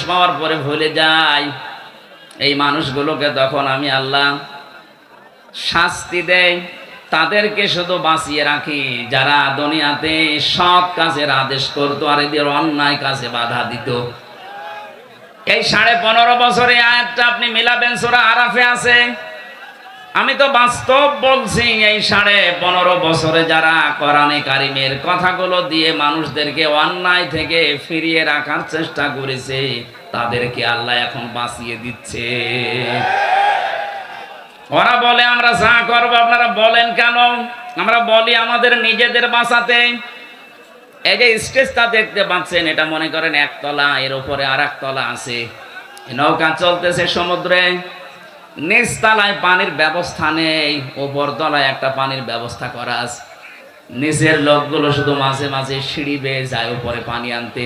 পাওয়ার পরে ভুলে যাই, এই মানুষগুলোকে তখন আমি আল্লাহ শাস্তি দেই, তাদেরকে শুধু বাঁচিয়ে রাখি যারা দুনিয়াতে সৎ কাজের আদেশ করতো আর এদের অন্যায় কাজে বাধা দিত। এই 15.5 বছরে আয়াতটা আপনি মিলাবেন, সূরা আরাফে আছে। আমি তো বাস্তব বলছি, এই 15.5 বছরে যারা কোরআনে কারিমের কথাগুলো দিয়ে মানুষদেরকে অন্যায় থেকে ফিরিয়ে রাখার চেষ্টা করেছে, তাদেরকে আল্লাহ এখন বাঁচিয়ে দিচ্ছে। ওরা বলে আমরা যা করবো আপনারা বলেন কেন? আমরা বলি আমাদের নিজেদের বাঁচাতে। এই যে স্টেজটা দেখতে পাচ্ছেন, এটা মনে করেন একতলা, এর উপরে আর একতলা আছে। নৌকা চলতেছে সমুদ্রে, নিচতলায় পানির ব্যবস্থা নেই, উপর তলায় একটা পানির ব্যবস্থা করা আছে। নিচের লোকগুলো শুধু মাঝে মাঝে সিঁড়ি বেয়ে যায় উপরে পানি আনতে।